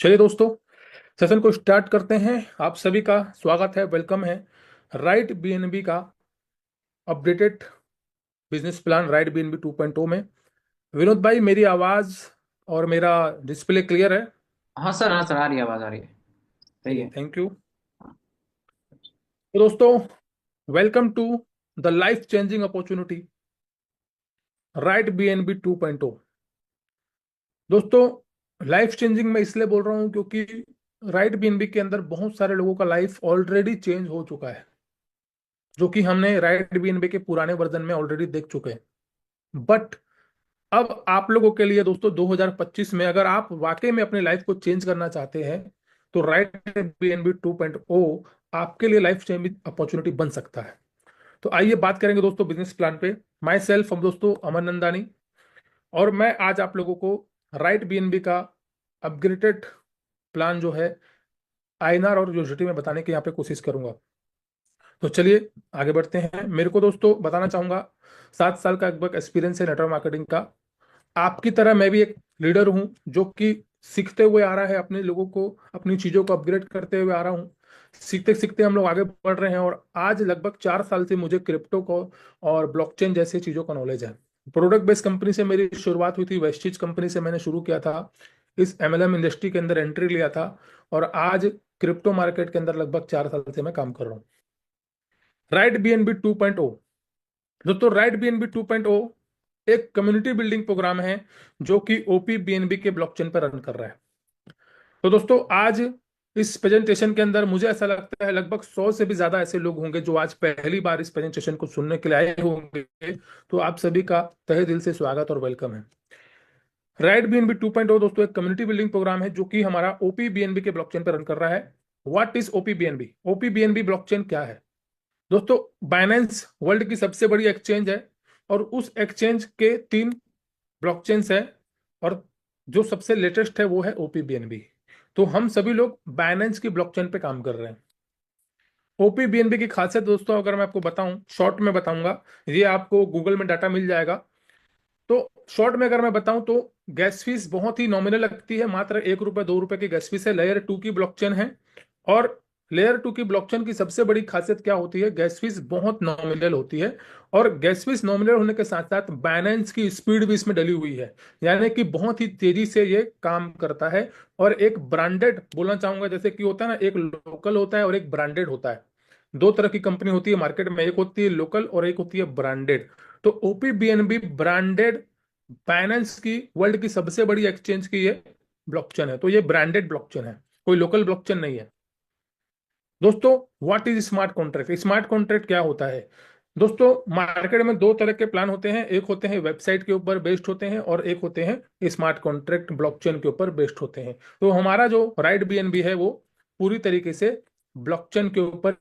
चलिए दोस्तों, सेशन को स्टार्ट करते हैं। आप सभी का स्वागत है, वेलकम है। राइट बीएनबी का updated business plan right BNB 2.0 में। विनोद भाई, मेरी आवाज और मेरा डिस्प्ले क्लियर है? हाँ सर, हाँ सर, आ रही है, आवाज आ रही है। सही चलिए, है। Thank you. तो दोस्तों, welcome to the life changing opportunity right BNB 2.0। दोस्तों, लाइफ चेंजिंग मैं इसलिए बोल रहा हूं क्योंकि राइट बीएनबी के अंदर बहुत सारे लोगों का लाइफ ऑलरेडी चेंज हो चुका है, जो कि हमने राइट बीएनबी के पुराने वर्जन में ऑलरेडी देख चुके हैं। बट अब आप लोगों के लिए दोस्तों, 2025 में अगर आप वाकई में अपनी लाइफ को चेंज करना चाहते हैं तो राइट बीएनबी 2.0 आपके लिए लाइफ चेंजिंग अपॉर्चुनिटी बन सकता है। तो आइए बात करेंगे दोस्तों बिजनेस प्लान पे। माई सेल्फ हम दोस्तों अमन नंदानी, और मैं आज आप लोगों को राइट बीएनबी का अपग्रेडेड प्लान जो है आईएनआर और यूनिवर्सिटी में बताने की यहाँ पे कोशिश करूंगा। तो चलिए आगे बढ़ते हैं। मेरे को दोस्तों बताना चाहूंगा, 7 साल का लगभग एक्सपीरियंस है नेटवर्क मार्केटिंग का। आपकी तरह मैं भी एक लीडर हूं जो कि सीखते हुए आ रहा है, अपने लोगों को अपनी चीजों को अपग्रेड करते हुए आ रहा हूं। सीखते सीखते हम लोग आगे बढ़ रहे हैं, और आज लगभग 4 साल से मुझे क्रिप्टो को और ब्लॉकचेन जैसी चीजों का नॉलेज है। प्रोडक्ट बेस्ड कंपनी से मेरी शुरुआत हुई थी, वेस्टिज कंपनी से मैंने शुरू किया था, इस एमएलएम इंडस्ट्री के अंदर एंट्री लिया था, और आज क्रिप्टो मार्केट के अंदर लगभग 4 साल से मैं काम कर रहा हूँ। राइट बीएनबी 2.0, दोस्तों राइट बीएनबी 2.0 एक कम्युनिटी बिल्डिंग प्रोग्राम है जो कि ओपी बीएनबी के ब्लॉकचेन पर रन कर रहा है। तो दोस्तों, आज इस प्रेजेंटेशन के अंदर मुझे ऐसा लगता है लगभग 100 से भी ज्यादा ऐसे लोग होंगे जो आज पहली बार इस प्रेजेंटेशन को सुनने के लिए आए होंगे। तो आप सभी का तहे दिल से स्वागत और वेलकम है। राइट बीएनबी 2.0 दोस्तों एक कम्युनिटी बिल्डिंग प्रोग्राम है जो कि हमारा ओपी बीएनबी के ब्लॉकचेन पर रन कर रहा है। What is OP BNB? OP BNB blockchain क्या है? दोस्तों, बाइनेंस वर्ल्ड की सबसे बड़ी एक्सचेंज है, और उस एक्सचेंज के 3 ब्लॉकचेन्स है, और जो सबसे लेटेस्ट है वो है ओपीबीएनबी। तो हम सभी लोग बाइनेंस की ब्लॉकचेन पे काम कर रहे हैं। ओपीबीएनबी की खासियत दोस्तों अगर मैं आपको बताऊं, शॉर्ट में बताऊंगा, ये आपको गूगल में डाटा मिल जाएगा। तो शॉर्ट में अगर मैं बताऊं तो गैस फीस बहुत ही नॉमिनल लगती है, मात्र 1 रुपए 2 रुपए की गैस फीस है। लेयर 2 की ब्लॉकचेन है, और लेयर 2 की ब्लॉकचेन की सबसे बड़ी खासियत क्या होती है? गैस फीस बहुत नॉमिनल होती है, और गैस फीस नॉमिनल होने के साथ साथ बाइनेंस की स्पीड भी इसमें डली हुई है, यानी कि बहुत ही तेजी से ये काम करता है। और एक ब्रांडेड बोलना चाहूंगा, जैसे कि होता है ना, एक लोकल होता है और एक ब्रांडेड होता है। दो तरह की कंपनी होती है मार्केट में, एक होती है लोकल और एक होती है ब्रांडेड। तो ओपीबीएनबी ब्रांडेड बाइनेंस की वर्ल्ड की सबसे बड़ी एक्सचेंज की ये ब्लॉकचेन है, तो ये ब्रांडेड ब्लॉकचेन है, कोई लोकल ब्लॉकचेन नहीं है। दोस्तों, what is smart contract? Smart contract क्या होता है? दोस्तों, मार्केट में दो तरह के प्लान होते हैं, एक होते हैं वेबसाइट के ऊपर बेस्ड होते हैं, और एक होते हैं स्मार्ट कॉन्ट्रैक्ट ब्लॉकचेन के ऊपर बेस्ड होते हैं। तो हमारा जो राइट बीएनबी है वो पूरी तरीके से ब्लॉकचेन के ऊपर,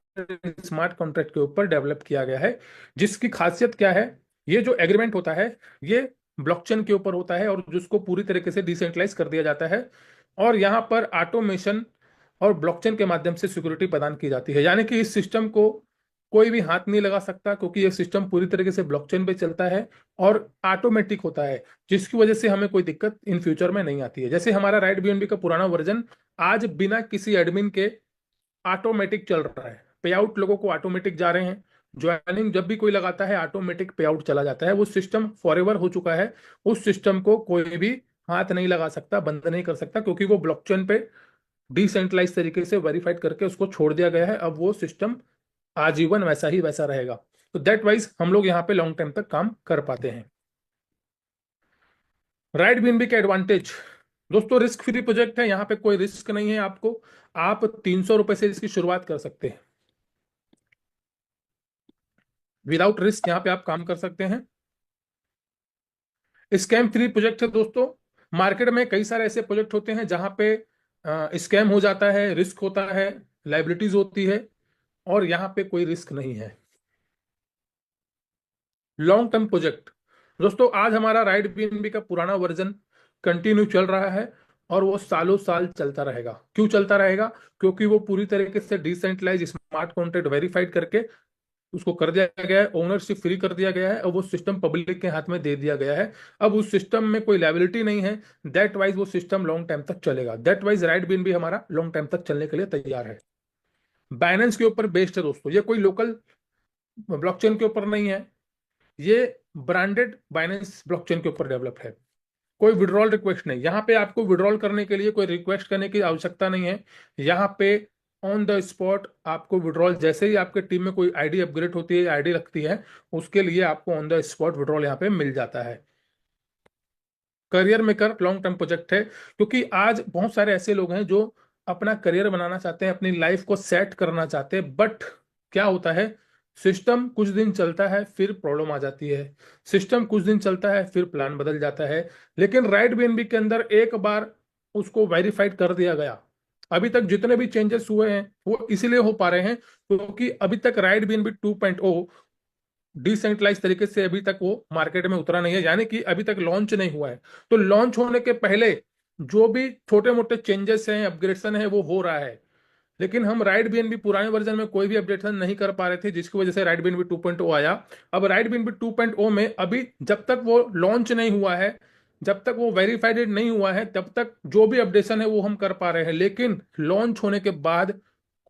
स्मार्ट कॉन्ट्रैक्ट के ऊपर डेवलप किया गया है। जिसकी खासियत क्या है? ये जो एग्रीमेंट होता है ये ब्लॉकचेन के ऊपर होता है, और जिसको पूरी तरीके से डिसेंट्रलाइज कर दिया जाता है, और यहाँ पर ऑटोमेशन और ब्लॉकचेन के माध्यम से सिक्योरिटी प्रदान की जाती है। यानी कि इस सिस्टम को कोई भी हाथ नहीं लगा सकता, क्योंकि ये सिस्टम पूरी तरीके से ब्लॉकचेन पे चलता है और ऑटोमेटिक होता है, जिसकी वजह से हमें कोई दिक्कत इन फ्यूचर में नहीं आती है। जैसे हमारा राइट बीएनबी का पुराना वर्जन आज बिना किसी एडमिन के ऑटोमेटिक चल रहा है। पे आउट लोगों को ऑटोमेटिक जा रहे हैं, ज्वाइनिंग जब भी कोई लगाता है ऑटोमेटिक पे आउट चला जाता है। वो सिस्टम फॉरएवर हो चुका है, उस सिस्टम को कोई भी हाथ नहीं लगा सकता, बंद नहीं कर सकता, क्योंकि वो ब्लॉकचेन पे डिसेंट्रलाइज तरीके से वेरीफाइड करके उसको छोड़ दिया गया है। अब वो सिस्टम आजीवन वैसा ही वैसा रहेगा। तो दैट वाइज हम लोग यहाँ पे लॉन्ग टाइम तक काम कर पाते हैं। राइट बीएनबी के एडवांटेज, दोस्तों रिस्क फ्री प्रोजेक्ट है, यहाँ पे कोई रिस्क नहीं है आपको। आप 300 रुपए से इसकी शुरुआत कर सकते हैं, विदाउट रिस्क यहाँ पे आप काम कर सकते हैं। स्कैम फ्री प्रोजेक्ट है दोस्तों। मार्केट में कई सारे ऐसे प्रोजेक्ट होते हैं जहां पे स्कैम हो जाता है, रिस्क होता है, लाइबिलिटीज होती है, और यहाँ पे कोई रिस्क नहीं है। लॉन्ग टर्म प्रोजेक्ट, दोस्तों आज हमारा राइट बीएनबी का पुराना वर्जन कंटिन्यू चल रहा है, और वो सालों साल चलता रहेगा। क्यों चलता रहेगा? क्योंकि वो पूरी तरीके से डिसेंट्रलाइज स्मार्ट कॉन्ट्रैक्ट वेरीफाइड करके उसको कर दिया गया है, ओनरशिप फ्री कर दिया गया है और वो सिस्टम पब्लिक के हाथ में दे दिया गया है। अब उस सिस्टम में कोई लायबिलिटी नहीं है। दैट वाइज वो सिस्टम लॉन्ग टाइम तक चलेगा। दैट वाइज राइट बीन भी हमारा लॉन्ग टाइम तक चलने के लिए तैयार है। बाइनेंस के ऊपर बेस्ड है दोस्तों, ये कोई लोकल ब्लॉकचेन के ऊपर नहीं है, ये ब्रांडेड बाइनेंस ब्लॉकचेन के ऊपर डेवलप है। कोई विड्रॉल रिक्वेस्ट नहीं, यहाँ पे आपको विड्रॉल करने के लिए कोई रिक्वेस्ट करने की आवश्यकता नहीं है। यहाँ पे ऑन द स्पॉट आपको विड्रॉल, जैसे ही आपके टीम में कोई आईडी अपग्रेड होती है, आईडी लगती है, उसके लिए आपको ऑन द स्पॉट विड्रॉल यहाँ पे मिल जाता है। Career maker long term project है, क्योंकि आज बहुत सारे ऐसे लोग हैं जो अपना करियर बनाना चाहते हैं, अपनी लाइफ को सेट करना चाहते हैं, बट क्या होता है, सिस्टम कुछ दिन चलता है फिर प्रॉब्लम आ जाती है, सिस्टम कुछ दिन चलता है फिर प्लान बदल जाता है। लेकिन राइट बीएनबी के अंदर एक बार उसको वेरीफाइड कर दिया गया, अभी तक जितने भी चेंजेस हुए हैं वो इसीलिए हो पा रहे हैं क्योंकि अभी तक राइट बीएनबी 2.0 डिसेंट्रलाइज तरीके से अभी तक वो मार्केट में उतरा नहीं है, यानी कि अभी तक लॉन्च नहीं हुआ है। तो लॉन्च होने के पहले जो भी छोटे मोटे चेंजेस हैं, अपग्रेडेशन है, वो हो रहा है। लेकिन हम राइट बीएनबी पुराने वर्जन में कोई भी अपडेशन नहीं कर पा रहे थे, जिसकी वजह से राइट बीएनबी 2.0 आया। अब राइट बीएनबी 2.0 में अभी जब तक वो लॉन्च नहीं हुआ है, जब तक वो वेरीफाइड नहीं हुआ है, तब तक जो भी अपडेशन है वो हम कर पा रहे हैं। लेकिन लॉन्च होने के बाद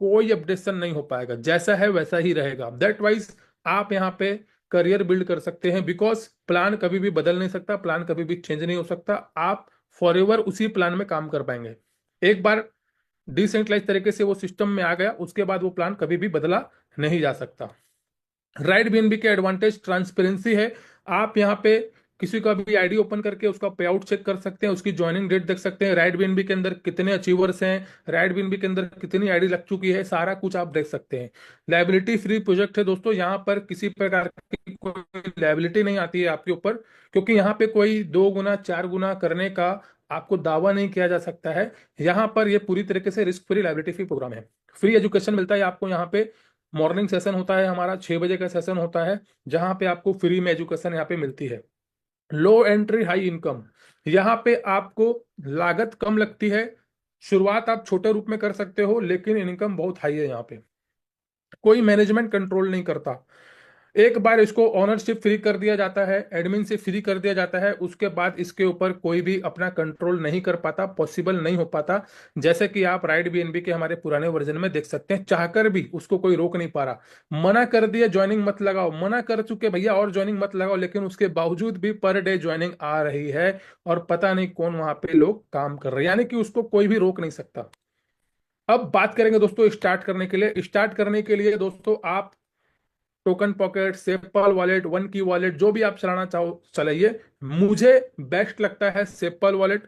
कोई अपडेशन नहीं हो पाएगा, जैसा है वैसा ही रहेगा। दैट वाइज आप यहाँ पे करियर बिल्ड कर सकते हैं, बिकॉज प्लान कभी भी बदल नहीं सकता, प्लान कभी भी चेंज नहीं हो सकता। आप फॉर एवर उसी प्लान में काम कर पाएंगे। एक बार डिसेंट्रलाइज तरीके से वो सिस्टम में आ गया, उसके बाद वो प्लान कभी भी बदला नहीं जा सकता। राइट बीएनबी के एडवांटेज ट्रांसपेरेंसी है। आप यहाँ पे किसी का भी आईडी ओपन करके उसका पे आउट चेक कर सकते हैं, उसकी ज्वाइनिंग डेट देख सकते हैं, राइट बीएनबी के अंदर कितने अचीवर्स हैं, राइट बीएनबी के अंदर कितनी आईडी लग चुकी है, सारा कुछ आप देख सकते हैं। लाइबिलिटी फ्री प्रोजेक्ट है दोस्तों, यहाँ पर किसी प्रकार की कोई लाइबिलिटी नहीं आती है आपके ऊपर, क्योंकि यहाँ पे कोई 2 गुना 4 गुना करने का आपको दावा नहीं किया जा सकता है। यहाँ पर ये पूरी तरीके से risk free liability free program है। फ्री एजुकेशन मिलता है आपको यहाँ पे। मॉर्निंग सेशन होता है हमारा, 6 बजे का सेशन होता है, जहां पे आपको फ्री में एजुकेशन यहाँ पे मिलती है। लो एंट्री हाई इनकम, यहाँ पे आपको लागत कम लगती है, शुरुआत आप छोटे रूप में कर सकते हो, लेकिन इनकम बहुत हाई है यहाँ पे। कोई मैनेजमेंट कंट्रोल नहीं करता। एक बार इसको ओनरशिप फ्री कर दिया जाता है, एडमिन से फ्री कर दिया जाता है, उसके बाद इसके ऊपर कोई भी अपना कंट्रोल नहीं कर पाता, पॉसिबल नहीं हो पाता। जैसे कि आप राइट बीएनबी के हमारे पुराने वर्जन में देख सकते हैं, चाहकर भी उसको कोई रोक नहीं पा रहा। मना कर दिया ज्वाइनिंग मत लगाओ, मना कर चुके भैया और ज्वाइनिंग मत लगाओ, लेकिन उसके बावजूद भी पर डे ज्वाइनिंग आ रही है और पता नहीं कौन वहां पे लोग काम कर रहे हैं, यानी कि उसको कोई भी रोक नहीं सकता। अब बात करेंगे दोस्तों स्टार्ट करने के लिए। स्टार्ट करने के लिए दोस्तों आप token pocket, sepal wallet, one की वॉलेट, जो भी आप चलाना चाहो चलाइए। मुझे बेस्ट लगता है सेपल वॉलेट,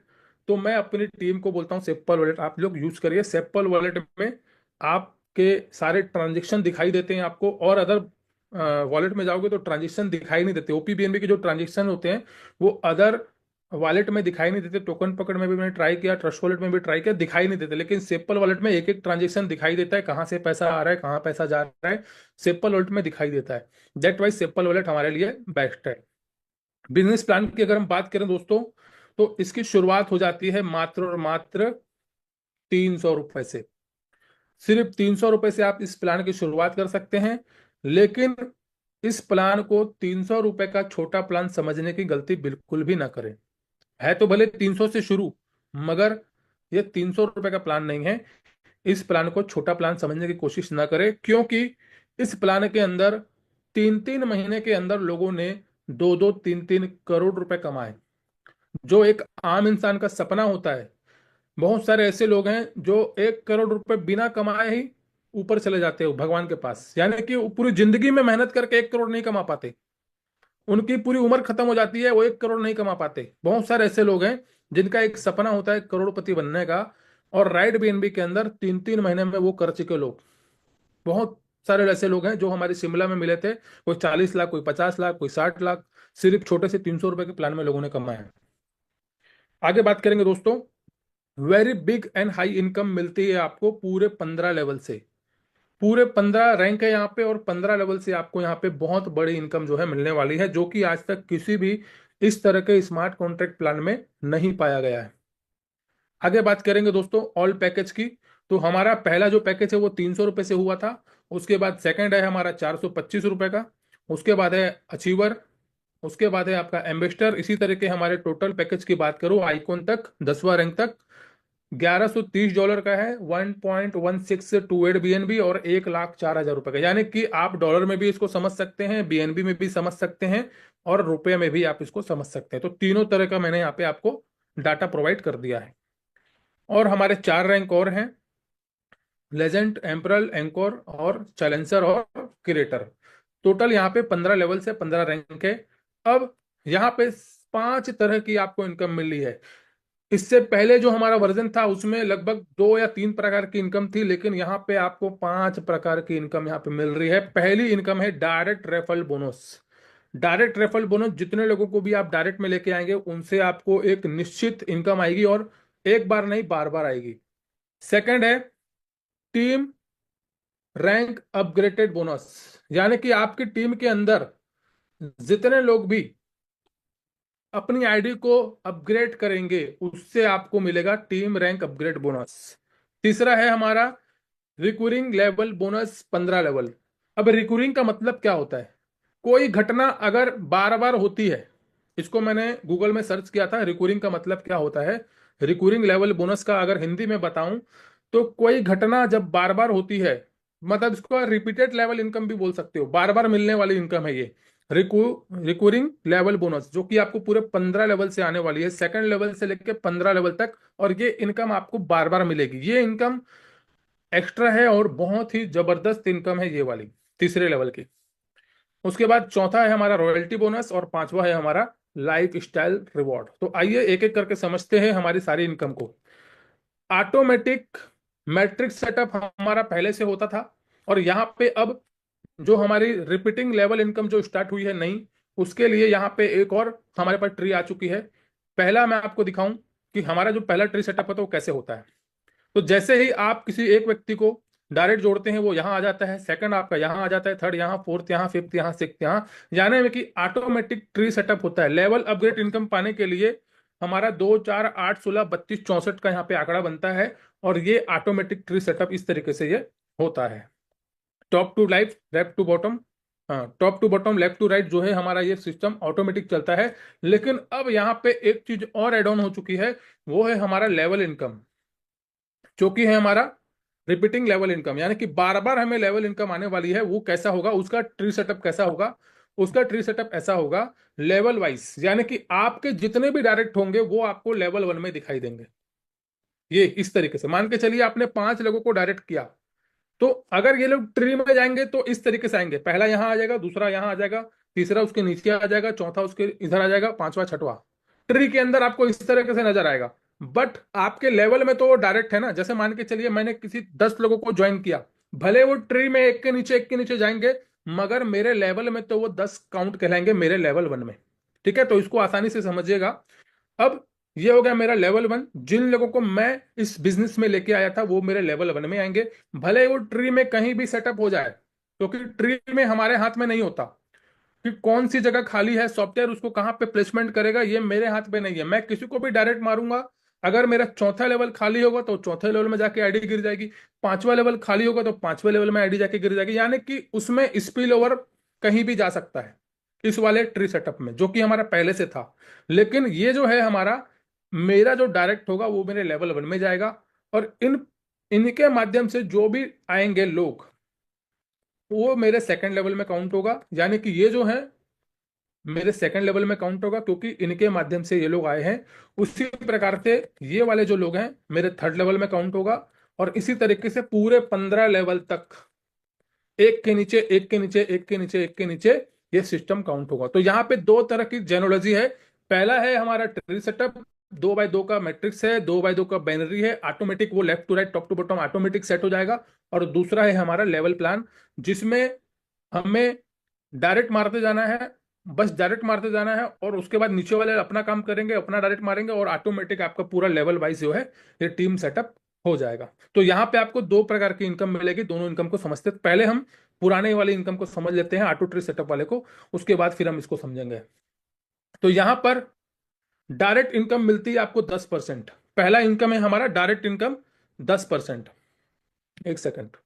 तो मैं अपनी टीम को बोलता हूँ सेपल वॉलेट आप लोग यूज करिए। सेपल वॉलेट में आपके सारे ट्रांजेक्शन दिखाई देते हैं आपको, और अदर वॉलेट में जाओगे तो ट्रांजेक्शन दिखाई नहीं देते। ओपीबीएनबी के जो ट्रांजेक्शन होते हैं वो अदर वॉलेट में दिखाई नहीं देते। टोकन पॉकेट में भी मैंने ट्राई किया, ट्रस्ट वॉलेट में भी ट्राई किया, दिखाई नहीं देते। लेकिन सेपल वॉलेट में एक एक ट्रांजेक्शन दिखाई देता है, कहाँ से पैसा आ रहा है, कहाँ पैसा जा रहा है, सेपल वॉलेट में दिखाई देता है। दैट वाइज सेपल वॉलेट हमारे लिए बेस्ट है। बिजनेस प्लान की अगर हम बात करें दोस्तों, तो इसकी शुरुआत हो जाती है मात्र और मात्र 300 रुपए से। सिर्फ 300 रुपए से आप इस प्लान की शुरुआत कर सकते हैं। लेकिन इस प्लान को 300 रुपए का छोटा प्लान समझने की गलती बिल्कुल भी ना करें। है तो भले 300 से शुरू, मगर ये 300 रुपए का प्लान नहीं है। इस प्लान को छोटा प्लान समझने की कोशिश ना करें, क्योंकि इस प्लान के अंदर 3-3 महीने के अंदर लोगों ने 2-2, 3-3 करोड़ रुपए कमाए, जो एक आम इंसान का सपना होता है। बहुत सारे ऐसे लोग हैं जो 1 करोड़ रुपए बिना कमाए ही ऊपर चले जाते हो भगवान के पास, यानी कि वो पूरी जिंदगी में मेहनत करके 1 करोड़ नहीं कमा पाते, उनकी पूरी उम्र खत्म हो जाती है, वो 1 करोड़ नहीं कमा पाते। बहुत सारे ऐसे लोग हैं जिनका एक सपना होता है करोड़पति बनने का, और राइट बीएनबी के अंदर 3-3 महीने में वो कर चुके लोग। बहुत सारे ऐसे लोग हैं जो हमारे शिमला में मिले थे, कोई 40 लाख, कोई 50 लाख, कोई 60 लाख, सिर्फ छोटे से 300 रुपए के प्लान में लोगों ने कमाया है। आगे बात करेंगे दोस्तों। Very big and high income मिलती है आपको पूरे 15 लेवल से। पूरे 15 रैंक है यहाँ पे, और 15 लेवल से आपको यहाँ पे बहुत बड़ी इनकम जो है मिलने वाली है, जो कि आज तक किसी भी इस तरह के स्मार्ट कॉन्ट्रैक्ट प्लान में नहीं पाया गया है। आगे बात करेंगे दोस्तों ऑल पैकेज की। तो हमारा पहला जो पैकेज है वो 300 रुपए से हुआ था, उसके बाद सेकंड है हमारा 425 रुपये का। उसके बाद है अचीवर। उसके बाद है आपका एम्बेसडर। इसी तरह के हमारे टोटल पैकेज की बात करूं आइकॉन तक 10वां रैंक तक $1130 का है। 1.1628 BNB और 1,04,000 रुपए का, यानी कि आप डॉलर में भी इसको समझ सकते हैं, बीएनबी में भी समझ सकते हैं और रुपए में भी आप इसको समझ सकते हैं। तो तीनों तरह का मैंने यहाँ पे आपको डाटा प्रोवाइड कर दिया है। और हमारे 4 रैंक और हैं, लेजेंड, एम्परल, एंकोर और चैलेंसर और क्रिएटर। टोटल यहाँ पे 15 लेवल से 15 रैंक है। अब यहाँ पे 5 तरह की आपको इनकम मिली है। इससे पहले जो हमारा वर्जन था उसमें लगभग 2 या 3 प्रकार की इनकम थी, लेकिन यहाँ पे आपको 5 प्रकार की इनकम यहाँ पे मिल रही है। पहली इनकम है direct referral bonus. Direct referral bonus जितने लोगों को भी आप डायरेक्ट में लेके आएंगे उनसे आपको एक निश्चित इनकम आएगी, और एक बार नहीं बार बार आएगी। सेकंड है टीम रैंक अपग्रेडेड बोनस, यानी कि आपकी टीम के अंदर जितने लोग भी अपनी आईडी को अपग्रेड करेंगे उससे आपको मिलेगा टीम रैंक अपग्रेड बोनस। तीसरा है हमारा रिकरिंग लेवल बोनस 15 लेवल। अब रिकरिंग का मतलब क्या होता है? कोई घटना अगर बार बार होती है, इसको मैंने गूगल में सर्च किया था, रिकरिंग का मतलब क्या होता है। रिकरिंग लेवल बोनस का अगर हिंदी में बताऊं तो कोई घटना जब बार बार होती है, मतलब इसको रिपीटेड लेवल इनकम भी बोल सकते हो, बार बार मिलने वाली इनकम है ये रिकरिंग लेवल बोनस, जो कि आपको पूरे 15 लेवल से आने वाली है, सेकंड लेवल से लेकर 15 लेवल तक। और ये इनकम आपको बार बार मिलेगी। ये इनकम एक्स्ट्रा है और बहुत ही जबरदस्त इनकम है ये वाली, तीसरे लेवल की। उसके बाद चौथा है हमारा रॉयल्टी बोनस और पांचवा है हमारा लाइफ स्टाइल रिवॉर्ड। तो आइए एक एक करके समझते हैं हमारी सारी इनकम को। ऑटोमेटिक मैट्रिक्स सेटअप हमारा पहले से होता था, और यहाँ पे अब जो हमारी रिपीटिंग लेवल इनकम जो स्टार्ट हुई है नई, उसके लिए यहाँ पे एक और हमारे पास ट्री आ चुकी है। पहला मैं आपको दिखाऊं कि हमारा जो पहला ट्री सेटअप होता है वो कैसे होता है। तो जैसे ही आप किसी एक व्यक्ति को डायरेक्ट जोड़ते हैं वो यहाँ आ जाता है, सेकंड आपका यहाँ आ जाता है, थर्ड यहाँ, फोर्थ यहाँ, फिफ्थ यहाँ, सिक्स यहाँ, यानी में कि ऑटोमेटिक ट्री सेटअप होता है। लेवल अपग्रेड इनकम पाने के लिए हमारा 2, 4, 8, 16, 32, 64 का यहाँ पे आंकड़ा बनता है, और ये ऑटोमेटिक ट्री सेटअप इस तरीके से ये होता है। Top to life, left to bottom, हाँ top to bottom, left to right, जो है हमारा ये सिस्टम ऑटोमेटिक चलता है। लेकिन अब यहाँ पे एक चीज और एड ऑन हो चुकी है, वो है हमारा लेवल इनकम, जो कि है हमारा रिपीटिंग लेवल इनकम, यानी कि बार बार हमें लेवल इनकम आने वाली है। वो कैसा होगा, उसका ट्री सेटअप कैसा होगा? उसका ट्री सेटअप ऐसा होगा लेवल वाइज, यानी कि आपके जितने भी डायरेक्ट होंगे वो आपको लेवल 1 में दिखाई देंगे। ये इस तरीके से मान के चलिए आपने 5 लोगों को डायरेक्ट किया, तो अगर ये लोग ट्री में जाएंगे तो इस तरीके से आएंगे, पहला यहां आ जाएगा, दूसरा यहां आ जाएगा, तीसरा उसके नीचे आ जाएगा, चौथा उसके इधर आ जाएगा, पांचवा छठवा ट्री के अंदर आपको इस तरीके से नजर आएगा। बट आपके लेवल में तो वो डायरेक्ट है ना। जैसे मान के चलिए मैंने किसी 10 लोगों को ज्वाइन किया, भले वो ट्री में एक के नीचे जाएंगे, मगर मेरे लेवल में तो वो 10 काउंट कहलाएंगे मेरे लेवल 1 में। ठीक है, तो इसको आसानी से समझिएगा। अब ये हो गया मेरा लेवल 1। जिन लोगों को मैं इस बिजनेस में लेके आया था वो मेरे लेवल 1 में आएंगे, भले वो ट्री में कहीं भी सेटअप हो जाए, क्योंकि ट्री में हमारे हाथ में नहीं होता कि कौन सी जगह खाली है, सॉफ्टवेयर उसको कहाँ पे प्लेसमेंट करेगा, ये मेरे हाथ में नहीं है। मैं किसी को भी डायरेक्ट मारूंगा, अगर मेरा चौथा लेवल खाली होगा तो चौथे लेवल में जाके आईडी गिर जाएगी, पांचवा लेवल खाली होगा तो पांचवें लेवल में आईडी जाके गिर जाएगी, यानी कि उसमें स्पिल ओवर कहीं भी जा सकता है इस वाले ट्री सेटअप में, जो कि हमारा पहले से था। लेकिन ये जो है हमारा, मेरा जो डायरेक्ट होगा वो मेरे लेवल 1 में जाएगा, और इनके माध्यम से जो भी आएंगे लोग वो मेरे सेकंड लेवल में काउंट होगा, यानी कि ये जो है मेरे सेकंड लेवल में काउंट होगा क्योंकि इनके माध्यम से ये लोग आए हैं। उसी प्रकार से ये वाले जो लोग हैं मेरे थर्ड लेवल में काउंट होगा, और इसी तरीके से पूरे 15 लेवल तक एक के नीचे एक के नीचे एक के नीचे एक के नीचे ये सिस्टम काउंट होगा। तो यहाँ पे दो तरह की जेनोलॉजी है। पहला है हमारा ट्री सेटअप, 2x2 का मैट्रिक्स है, 2x2 का बैनरी है, ऑटोमेटिक वो left to right top to bottom automatic set हो जाएगा। और दूसरा है हमारा लेवल प्लान, जिसमें हमें डायरेक्ट मारते जाना है, बस डायरेक्ट मारते जाना है, और उसके बाद नीचे वाले अपना काम करेंगे, अपना डायरेक्ट मारेंगे, और ऑटोमेटिक आपका पूरा लेवल वाइज जो है ये टीम सेटअप हो जाएगा। तो यहाँ पे आपको 2 प्रकार की इनकम मिलेगी। दोनों इनकम को समझते पहले हम पुराने वाली इनकम को समझ लेते हैं, ऑटो ट्री सेटअप वाले को, उसके बाद फिर हम इसको समझेंगे। तो यहाँ पर डायरेक्ट इनकम मिलती है आपको 10%। पहला इनकम है हमारा डायरेक्ट इनकम 10%। एक सेकंड।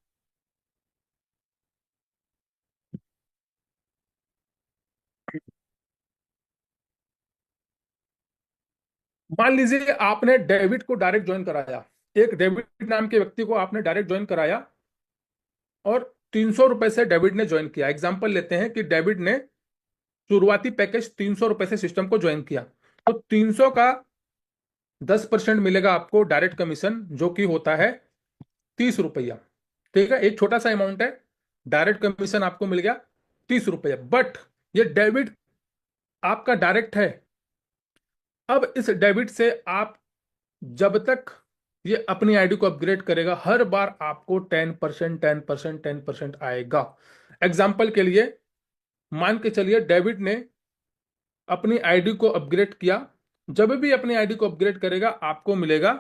मान लीजिए आपने डेविड को डायरेक्ट ज्वाइन कराया, एक डेविड नाम के व्यक्ति को आपने डायरेक्ट ज्वाइन कराया, और 300 रुपए से डेविड ने ज्वाइन किया। एग्जाम्पल लेते हैं कि डेविड ने शुरुआती पैकेज 300 रुपए से सिस्टम को ज्वाइन किया, तो 300 का 10% मिलेगा आपको डायरेक्ट कमीशन, जो कि होता है 30 रुपया। ठीक है, एक छोटा सा अमाउंट है, डायरेक्ट कमीशन आपको मिल गया 30 रुपया। बट ये डेबिट आपका डायरेक्ट है। अब इस डेबिट से आप जब तक ये अपनी आईडी को अपग्रेड करेगा, हर बार आपको 10% 10% 10% आएगा। एग्जाम्पल के लिए मान के चलिए डेविड ने अपनी आईडी को अपग्रेड किया, जब भी अपनी आईडी को अपग्रेड करेगा आपको मिलेगा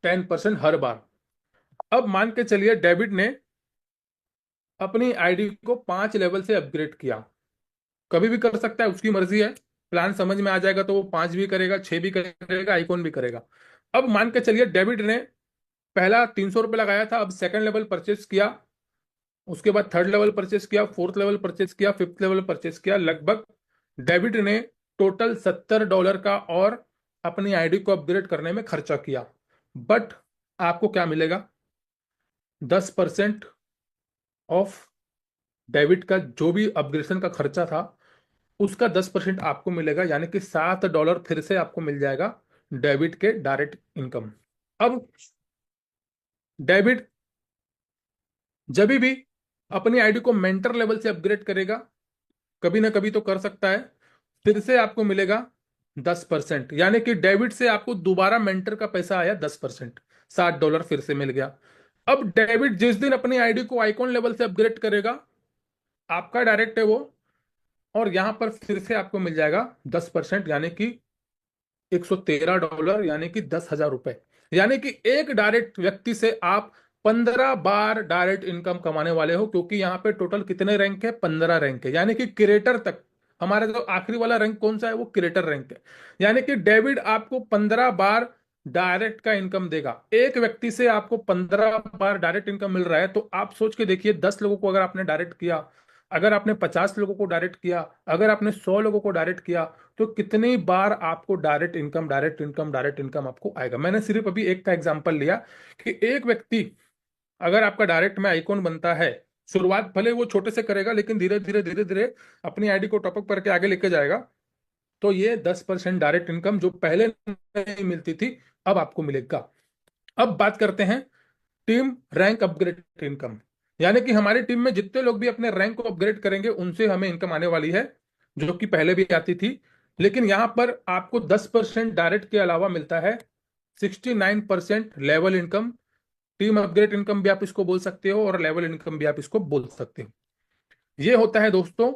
10% हर बार। अब मान के चलिए डेविड ने अपनी आईडी को 5 लेवल से अपग्रेड किया, कभी भी कर सकता है, उसकी मर्जी है। प्लान समझ में आ जाएगा तो वो 5 भी करेगा, 6 भी करेगा, आइकॉन भी करेगा। अब मान के चलिए डेविड ने पहला 300 रुपये लगाया था, अब सेकंड लेवल परचेस किया, उसके बाद थर्ड लेवल परचेस किया, फोर्थ लेवल परचेस किया, फिफ्थ लेवल परचेस किया। लगभग डेविड ने टोटल $70 का और अपनी आईडी को अपग्रेड करने में खर्चा किया। बट आपको क्या मिलेगा? 10% ऑफ डेबिट का जो भी अपग्रेडेशन का खर्चा था उसका 10% आपको मिलेगा, यानी कि $7 फिर से आपको मिल जाएगा डेबिट के डायरेक्ट इनकम। अब डेबिट जब भी अपनी आईडी को मेंटर लेवल से अपग्रेड करेगा, कभी ना कभी तो कर सकता है, फिर से आपको मिलेगा 10%, यानी कि डेबिट से आपको दोबारा मेंटर का पैसा आया 10%, $7 फिर से मिल गया। अब डेबिट जिस दिन अपनी आईडी को आइकॉन लेवल से अपग्रेड करेगा, आपका डायरेक्ट है वो, और यहां पर फिर से आपको मिल जाएगा 10%, यानी कि $113, यानी कि 10,000 रुपए। यानी कि एक डायरेक्ट व्यक्ति से आप 15 बार डायरेक्ट इनकम कमाने वाले हो, क्योंकि यहाँ पे टोटल कितने रैंक है? 15 रैंक है, यानी कि क्रिएटर तक। हमारा जो आखिरी वाला रैंक कौन सा है? वो क्रिएटर रैंक है। यानी कि डेविड आपको 15 बार डायरेक्ट का इनकम देगा। एक व्यक्ति से आपको 15 बार डायरेक्ट इनकम मिल रहा है, तो आप सोच के देखिए, 10 लोगों को अगर आपने डायरेक्ट किया, अगर आपने 50 लोगों को डायरेक्ट किया, अगर आपने 100 लोगों को डायरेक्ट किया, तो कितनी बार आपको direct income direct income direct income आपको आएगा। मैंने सिर्फ अभी एक का एग्जांपल लिया कि एक व्यक्ति अगर आपका डायरेक्ट में आइकॉन बनता है, शुरुआत भले वो छोटे से करेगा, लेकिन धीरे धीरे धीरे धीरे अपनी आईडी को टॉपअप करके आगे लेके जाएगा, तो ये 10% डायरेक्ट इनकम जो पहले नहीं मिलती थी, अब आपको मिलेगा। अब बात करते हैं टीम रैंक अपग्रेड इनकम, यानी कि हमारी टीम में जितने लोग भी अपने रैंक को अपग्रेड करेंगे उनसे हमें इनकम आने वाली है, जो कि पहले भी आती थी। लेकिन यहां पर आपको 10% डायरेक्ट के अलावा मिलता है 69% level income. Team upgrade income भी आप इसको बोल सकते हो, और लेवल इनकम भी आप इसको बोल सकते हो। ये होता है दोस्तों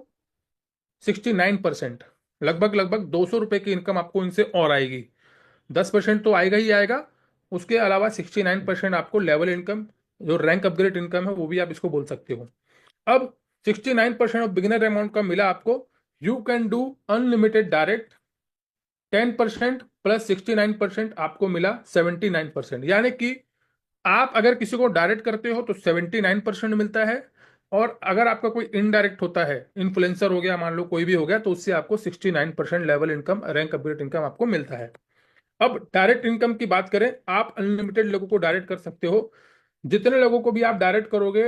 69%। लगभग लगभग $200 की इनकम आपको इनसे और आएगी। 10% तो आएगा ही आएगा, उसके अलावा 69% आपको लेवल इनकम, जो रैंक अपग्रेड इनकम है, वो भी आप इसको बोल सकते हो। अब 69% ऑफ बिगिनर अमाउंट का मिला आपको, you can do unlimited direct. 10% plus 69% आपको मिला 79%, यानी कि आप अगर किसी को डायरेक्ट करते हो तो 79% मिलता है, और अगर आपका कोई इनडायरेक्ट होता है, इन्फ्लुएंसर हो गया, मान लो कोई भी हो गया, तो उससे आपको 69% level income, rank upgrade income आपको मिलता है। अब डायरेक्ट इनकम की बात करें, आप अनलिमिटेड लोगों को डायरेक्ट कर सकते हो। जितने लोगों को भी आप डायरेक्ट करोगे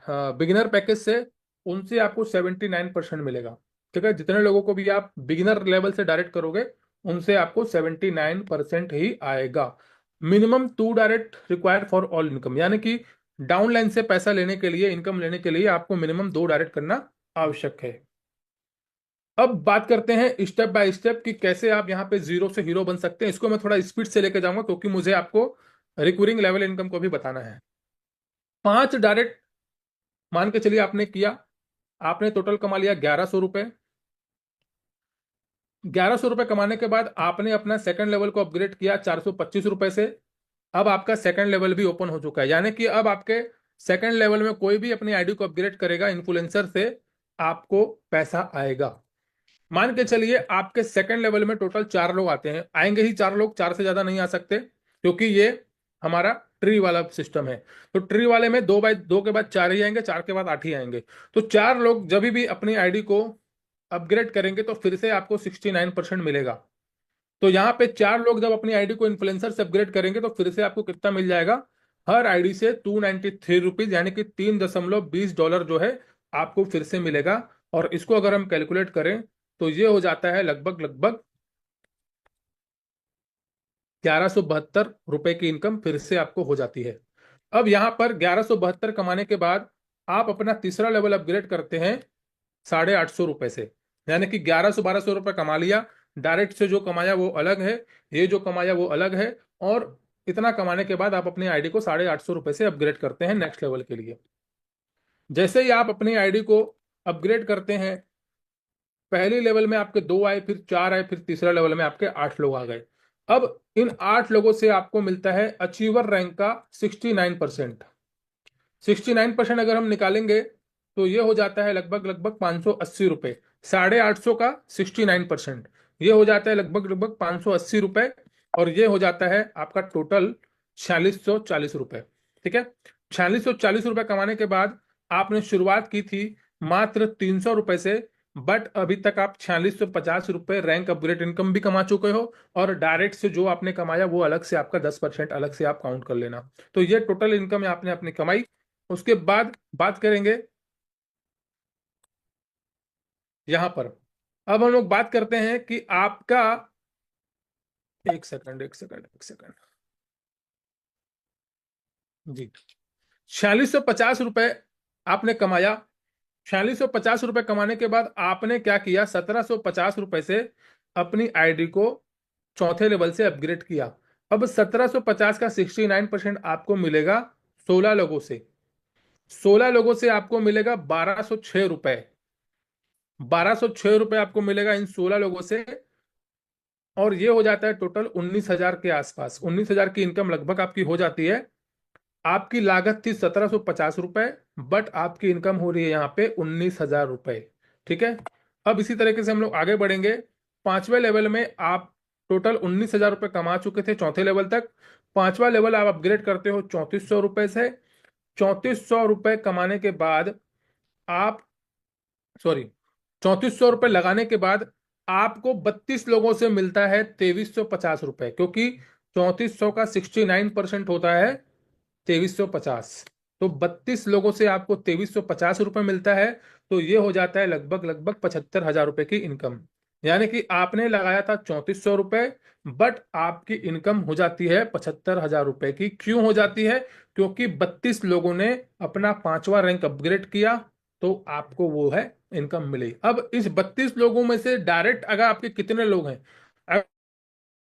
बिगिनर पैकेज से, उनसे आपको 79% मिलेगा। ठीक है, जितने लोगों को भी आप बिगिनर लेवल से डायरेक्ट करोगे, उनसे आपको 79% ही आएगा। Minimum 2 direct required for all income, यानी कि डाउनलाइन से पैसा लेने के लिए, इनकम लेने के लिए आपको मिनिमम 2 डायरेक्ट करना आवश्यक है। अब बात करते हैं स्टेप बाय स्टेप कि कैसे आप यहाँ पे जीरो से हीरो बन सकते हैं। इसको मैं थोड़ा स्पीड से लेके जाऊंगा, क्योंकि मुझे आपको रिकरिंग लेवल इनकम को भी बताना है। 5 डायरेक्ट मान के चलिए आपने किया, आपने टोटल कमा लिया 1100 रुपए। 1100 रुपए कमाने के बाद आपने अपना सेकंड लेवल को अपग्रेड किया 425 रुपए से। अब आपका सेकंड लेवल भी ओपन हो चुका है, यानी कि अब आपके सेकंड लेवल में कोई भी अपनी आईडी को अपग्रेड करेगा इन्फ्लुएंसर से, आपको पैसा आएगा। मान के चलिए आपके सेकंड लेवल में टोटल 4 लोग आते हैं, आएंगे ही 4 लोग, 4 से ज्यादा नहीं आ सकते, क्योंकि ये हमारा ट्री वाला सिस्टम है। तो ट्री वाले में 2 बाय 2 के बाद 4 ही आएंगे, 4 के बाद 8 ही आएंगे। तो 4 लोग जब भी अपनी आईडी को अपग्रेड करेंगे, तो फिर से आपको 69% मिलेगा। तो यहाँ पे चार लोग जब अपनी आईडी को इन्फ्लुएंसर से अपग्रेड करेंगे तो फिर से आपको कितना मिल जाएगा, हर आईडी से $293, यानी कि $3.20 जो है आपको फिर से मिलेगा। और इसको अगर हम कैलकुलेट करें तो ये हो जाता है लगभग लगभग ₹1172 की इनकम फिर से आपको हो जाती है। अब यहां पर 1172 कमाने के बाद आप अपना तीसरा लेवल अपग्रेड करते हैं ₹850 से, यानी कि 1100-1200 रुपये कमा लिया। डायरेक्ट से जो कमाया वो अलग है, ये जो कमाया वो अलग है। और इतना कमाने के बाद आप अपनी आईडी को ₹850 से अपग्रेड करते हैं नेक्स्ट लेवल के लिए। जैसे ही आप अपनी आईडी को अपग्रेड करते हैं, पहले लेवल में आपके दो आए, फिर चार आए, फिर तीसरा लेवल में आपके 8 लोग आ गए। अब इन 8 लोगों से आपको मिलता है अचीवर रैंक का 69%। 69% अगर हम निकालेंगे तो ये हो जाता है लगभग लगभग ₹580। 850 का 69% ये हो जाता है लगभग लगभग ₹580। और ये हो जाता है आपका टोटल ₹4640। ठीक है, ₹4640 कमाने के बाद आपने शुरुआत की थी मात्र ₹300 से, बट अभी तक आप ₹4650 रैंक अपग्रेड इनकम भी कमा चुके हो। और डायरेक्ट से जो आपने कमाया वो अलग से आपका 10% अलग से आप काउंट कर लेना। तो ये टोटल इनकम आपने अपनी कमाई। उसके बाद बात करेंगे यहां पर। अब हम लोग बात करते हैं कि आपका, एक सेकंड एक सेकंड एक सेकंड, जी, ₹4650 आपने कमाया। ₹4650 कमाने के बाद आपने क्या किया, ₹1750 से अपनी आईडी को चौथे लेवल से अपग्रेड किया। अब 1750 का 69% आपको मिलेगा 16 लोगों से। 16 लोगों से आपको मिलेगा ₹1206। ₹1206 आपको मिलेगा इन 16 लोगों से। और ये हो जाता है टोटल 19,000 के आसपास। 19,000 की इनकम लगभग आपकी हो जाती है। आपकी लागत थी ₹1750, बट आपकी इनकम हो रही है यहाँ पे ₹19,000। ठीक है, अब इसी तरीके से हम लोग आगे बढ़ेंगे। पांचवें लेवल में आप टोटल ₹19,000 कमा चुके थे चौथे लेवल तक। पांचवा लेवल आप अपग्रेड करते हो ₹3400 से। ₹3400 कमाने के बाद आप, सॉरी, ₹3400 लगाने के बाद आपको 32 लोगों से मिलता है ₹2350, क्योंकि 3400 का 69% होता है 2350। तो 32 लोगों से आपको ₹2350 मिलता है। तो ये हो जाता है लगभग लगभग ₹75,000 की इनकम। यानी कि आपने लगाया था ₹3400, बट आपकी इनकम हो जाती है ₹75,000 की। क्यों हो जाती है? क्योंकि 32 लोगों ने अपना पांचवा रैंक अपग्रेड किया, तो आपको वो है इनकम मिली। अब इस 32 लोगों में से डायरेक्ट अगर आपके कितने लोग हैं,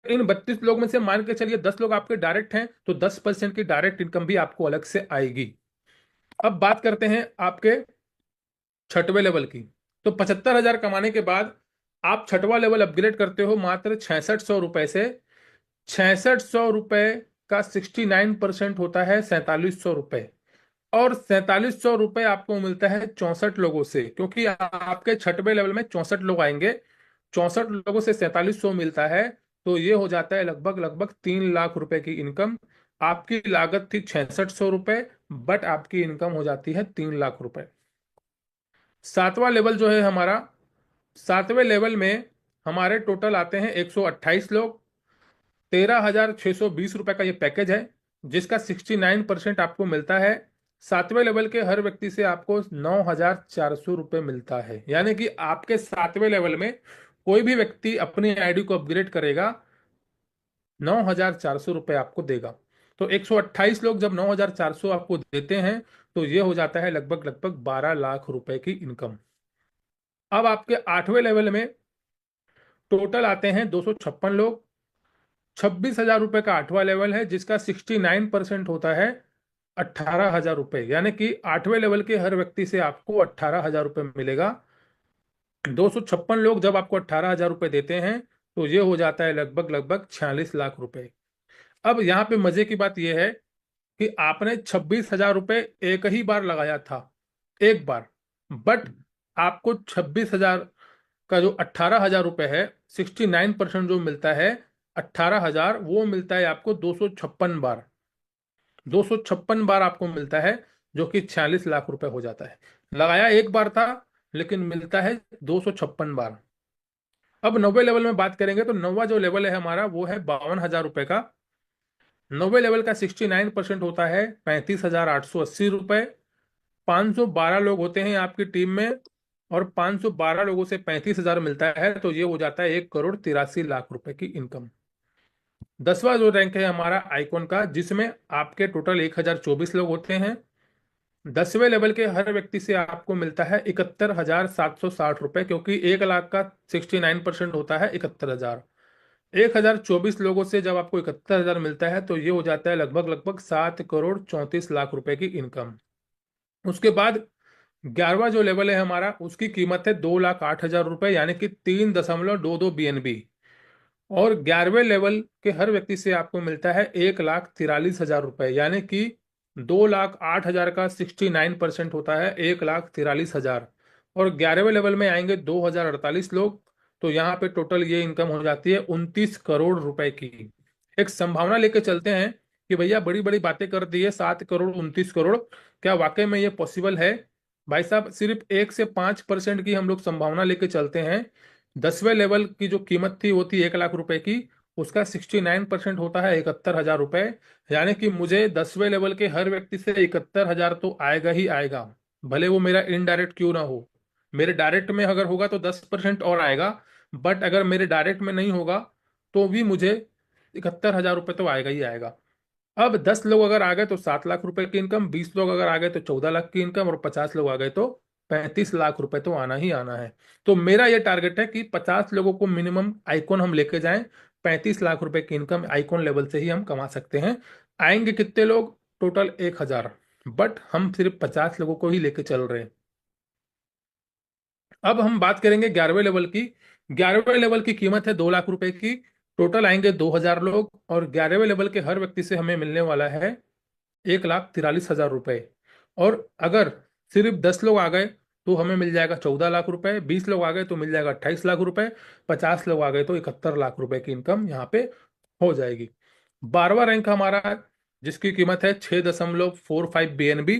इन 32 लोग में से मान के चलिए 10 लोग आपके डायरेक्ट हैं, तो 10% की डायरेक्ट इनकम भी आपको अलग से आएगी। अब बात करते हैं आपके छठवें लेवल की। तो 75,000 कमाने के बाद आप छठवां लेवल अपग्रेड करते हो मात्र ₹6600 से। ₹6600 का 69% होता है ₹4700। और ₹4700 आपको मिलता है 64 लोगों से, क्योंकि आपके छठवें लेवल में 64 लोग आएंगे। 64 लोगों से 4700 मिलता है। तो ये हो जाता है लगभग लगभग ₹3 लाख की इनकम। आपकी लागत थी ₹6600, बट आपकी इनकम हो जाती है ₹3 लाख। सातवां लेवल जो है हमारा, सातवें लेवल में हमारे टोटल आते हैं 128 लोग। ₹13,620 का ये पैकेज है, जिसका 69% आपको मिलता है। सातवें लेवल के हर व्यक्ति से आपको ₹9,400 मिलता है। यानी कि आपके सातवें लेवल में कोई भी व्यक्ति अपनी आईडी को अपग्रेड करेगा, ₹9,400 आपको देगा। तो 128 लोग जब 9,400 आपको देते हैं, तो ये हो जाता है लगभग लगभग ₹12 लाख की इनकम। अब आपके आठवें लेवल में टोटल आते हैं 256 लोग। ₹26,000 का आठवां लेवल है, जिसका 69% होता है ₹18,000। यानी कि आठवें लेवल के हर व्यक्ति से आपको ₹18,000 मिलेगा। 256 लोग जब आपको ₹18,000 देते हैं, तो ये हो जाता है लगभग लगभग ₹46 लाख। अब यहाँ पे मजे की बात यह है कि आपने ₹26,000 एक ही बार लगाया था, एक बार। बट आपको 26,000 का जो ₹18,000 है, 69% जो मिलता है 18,000, वो मिलता है आपको 256 बार। 256 बार आपको मिलता है, जो कि ₹46 लाख हो जाता है। लगाया एक बार था, लेकिन मिलता है 256 बार। अब 90 लेवल में बात करेंगे तो नौवा जो लेवल है हमारा वो है 52,000 रुपए का। 90 लेवल का 69% होता है 35,880 रुपये। 512 लोग होते हैं आपकी टीम में, और 512 लोगों से 35,000 मिलता है, तो ये हो जाता है 1,83,00,000 रुपए की इनकम। 10वां जो रैंक है हमारा आइकॉन का, जिसमें आपके टोटल 1,024 लोग होते हैं। 10वें लेवल के हर व्यक्ति से आपको मिलता है 71,760 रुपये, क्योंकि 1 लाख का 69% होता है 71,000। 1,024 लोगों से जब आपको 71,000 मिलता है तो ये हो जाता है लगभग लगभग 7,34,00,000 रुपए की इनकम। उसके बाद 11वां जो लेवल है हमारा, उसकी कीमत है 2,08,000 रुपये, यानी कि 3.22 BNB। और 11वें लेवल के हर व्यक्ति से आपको मिलता है 1,43,000 रुपये, यानी कि 2,08,000 का 69% होता है 1,43,000। और 11वें लेवल में आएंगे 2,048 लोग, तो यहाँ पे टोटल ये इनकम हो जाती है 29 करोड़ रुपए की। एक संभावना लेके चलते हैं कि भैया बड़ी बड़ी बातें कर दी है, 7 करोड़ 29 करोड़, क्या वाकई में ये पॉसिबल है? भाई साहब, सिर्फ 1 से 5% की हम लोग संभावना लेके चलते हैं। 10वें लेवल की जो कीमत थी वो थी 1 लाख रुपए की, उसका 69% होता है 71,000 रुपये। यानी कि मुझे 10वें लेवल के हर व्यक्ति से 71,000 तो आएगा ही आएगा, भले वो मेरा इनडायरेक्ट क्यों ना हो। मेरे डायरेक्ट में अगर होगा तो 10% और आएगा, बट अगर मेरे डायरेक्ट में नहीं होगा तो भी मुझे 71,000 रुपये तो आएगा ही आएगा। अब 10 लोग अगर आ गए तो 7 लाख रुपए की इनकम, 20 लोग अगर आ गए तो 14 लाख की इनकम, और 50 लोग आ गए तो 35 लाख रुपए तो आना ही आना है। तो मेरा ये टारगेट है कि 50 लोगों को मिनिमम आइकॉन हम लेके जाएं। 35 लाख रुपए की इनकम आइकॉन लेवल से ही हम कमा सकते हैं। आएंगे कितने लोग? टोटल 1,000, बट हम सिर्फ 50 लोगों को ही लेके चल रहे हैं। अब हम बात करेंगे 11वें लेवल की। 11वें लेवल की कीमत है 2 लाख रुपए की। टोटल आएंगे 2,000 लोग, और 11वें लेवल के हर व्यक्ति से हमें मिलने वाला है 1,43,000 रुपये। और अगर सिर्फ 10 लोग आ गए तो हमें मिल जाएगा 14 लाख रुपए, 20 लोग आ गए तो मिल जाएगा 28 लाख रुपए, 50 लोग आ गए तो 71 लाख रुपए की इनकम यहाँ पे हो जाएगी। 12वां रैंक हमारा, जिसकी कीमत है 6.45 BNB।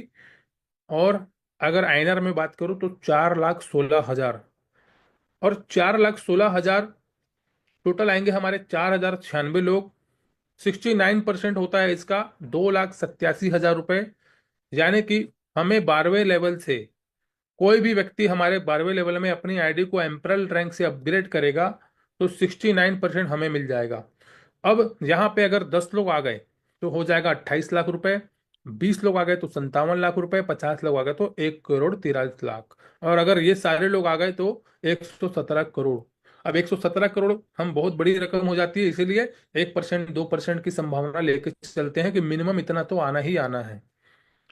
और अगर आईएनआर में बात करूँ तो 4,16,000। और 4,16,000 टोटल आएंगे हमारे 4,096 लोग। 69% होता है इसका 2,87,000 रुपये। यानी कि हमें 12वें लेवल से कोई भी व्यक्ति हमारे 12वें लेवल में अपनी आईडी को एम्परल रैंक से अपग्रेड करेगा तो 69% हमें मिल जाएगा। अब यहाँ पे अगर 10 लोग आ गए तो हो जाएगा 28 लाख रुपए, 20 लोग आ गए तो 57 लाख रुपए, 50 लोग आ गए तो 1,43,00,000। और अगर ये सारे लोग आ गए तो 117 करोड़। अब 117 करोड़ हम बहुत बड़ी रकम हो जाती है, इसीलिए 1% 2% की संभावना लेके चलते हैं कि मिनिमम इतना तो आना ही आना है।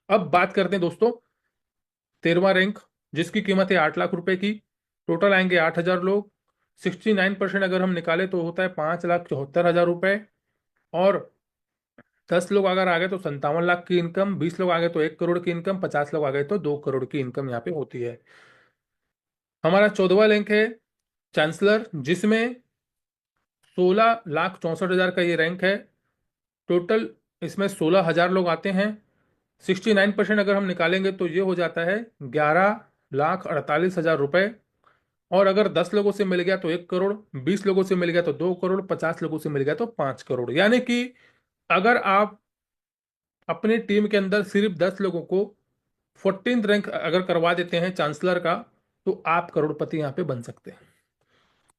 अब बात करते हैं दोस्तों 13वां रैंक, जिसकी कीमत है 8 लाख रुपए की। टोटल आएंगे 8,000 लोग। 69% अगर हम निकाले तो होता है 5,74,000 रुपए। और 10 लोग अगर आ गए तो 57 लाख की इनकम, 20 लोग आ गए तो 1 करोड़ की इनकम, 50 लोग आ गए तो 2 करोड़ की इनकम यहाँ पे होती है। हमारा 14वां रैंक है चांसलर, जिसमें 16,64,000 का ये रैंक है। टोटल इसमें 16,000 लोग आते हैं। 69% अगर हम निकालेंगे तो ये हो जाता है 11,48,000 रुपये। और अगर 10 लोगों से मिल गया तो 1 करोड़, 20 लोगों से मिल गया तो 2 करोड़, 50 लोगों से मिल गया तो 5 करोड़। यानी कि अगर आप अपनी टीम के अंदर सिर्फ 10 लोगों को 14th रैंक अगर करवा देते हैं चांसलर का, तो आप करोड़पति यहाँ पे बन सकते हैं।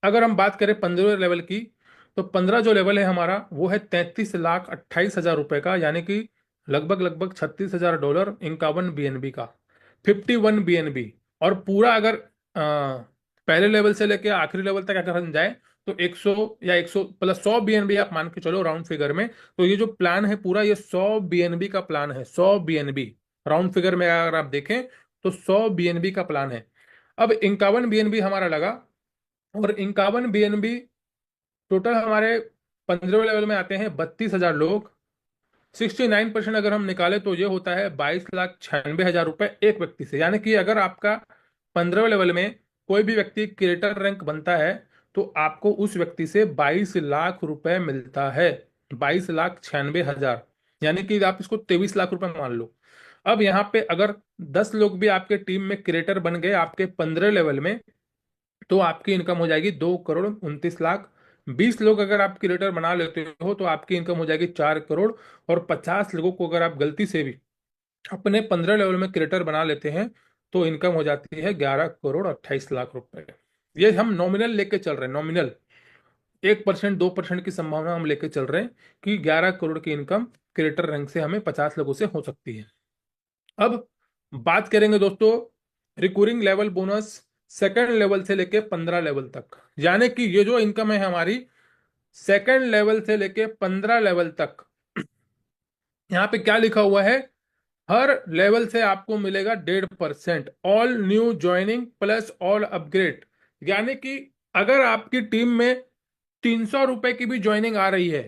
अगर हम बात करें 15वें लेवल की, तो 15 जो लेवल है हमारा वो है 33,28,000 रुपए का, यानी कि लगभग लगभग $36,000, 51 BNB का, 51 BNB। और पूरा अगर पहले लेवल से लेके आखिरी लेवल तक अगर हम जाए तो 100 या 100 प्लस 100 BNB आप मान के चलो राउंड फिगर में। तो ये जो प्लान है पूरा, ये 100 BNB का प्लान है। 100 BNB राउंड फिगर में अगर आप देखें तो 100 BNB का प्लान है। अब 51 BNB हमारा लगा, और 51 BNB टोटल हमारे 15वें लेवल में आते हैं 32,000 लोग। 69% अगर हम निकाले तो ये होता है 22,96,000 रुपए एक व्यक्ति से। यानी कि अगर आपका 15वें लेवल में कोई भी व्यक्ति क्रिएटर रैंक बनता है तो आपको उस व्यक्ति से 22 लाख रुपए मिलता है। 22,96,000, यानी कि आप इसको 23 लाख रुपए मान लो। अब यहाँ पे अगर 10 लोग भी आपके टीम में क्रिएटर बन गए आपके 15 लेवल में, तो आपकी इनकम हो जाएगी 2 करोड़ 29 लाख। 20 लोग अगर आप क्रिएटर बना लेते हो तो आपकी इनकम हो जाएगी 4 करोड़। और 50 लोगों को अगर आप गलती से भी अपने 15 लेवल में क्रिएटर बना लेते हैं तो इनकम हो जाती है 11 करोड़ 28 लाख रुपए। ये हम नॉमिनल लेके चल रहे हैं, नॉमिनल 1% 2% की संभावना हम लेके चल रहे हैं कि 11 करोड़ की इनकम क्रिएटर रैंक से हमें 50 लोगों से हो सकती है। अब बात करेंगे दोस्तों recurring level bonus second level से लेके 15 लेवल तक। यानी कि ये जो इनकम है हमारी सेकंड लेवल से लेके 15 लेवल तक, यहाँ पे क्या लिखा हुआ है, हर लेवल से आपको मिलेगा 1.5% all new joining plus all upgrade. यानी कि अगर आपकी टीम में 300 रुपए की भी ज्वाइनिंग आ रही है,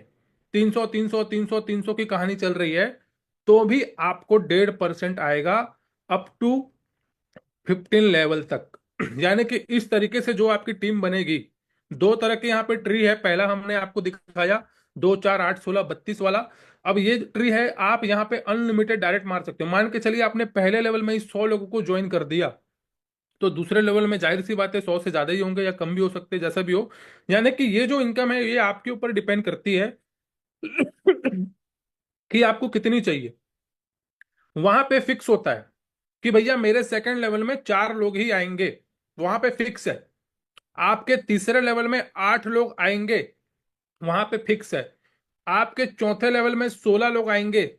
300 300 300 300 की कहानी चल रही है, तो भी आपको 1.5% आएगा अप टू 15 लेवल तक। यानी कि इस तरीके से जो आपकी टीम बनेगी, दो तरह के यहाँ पे ट्री है। पहला हमने आपको दिखाया 2 4 8 16 32 वाला। अब ये ट्री है, आप यहाँ पे अनलिमिटेड डायरेक्ट मार सकते हो। मान के चलिए आपने पहले लेवल में ही 100 लोगों को ज्वाइन कर दिया, तो दूसरे लेवल में जाहिर सी बात है 100 से ज्यादा ही होंगे या कम भी हो सकते हैं, जैसा भी हो। यानी कि ये जो इनकम है ये आपके ऊपर डिपेंड करती है कि आपको कितनी चाहिए। वहां पे फिक्स होता है कि भैया मेरे सेकंड लेवल में 4 लोग ही आएंगे, वहां पे फिक्स है। आपके तीसरे लेवल में 8 लोग आएंगे, वहां पे फिक्स है। आपके चौथे लेवल में 16 लोग आएंगे,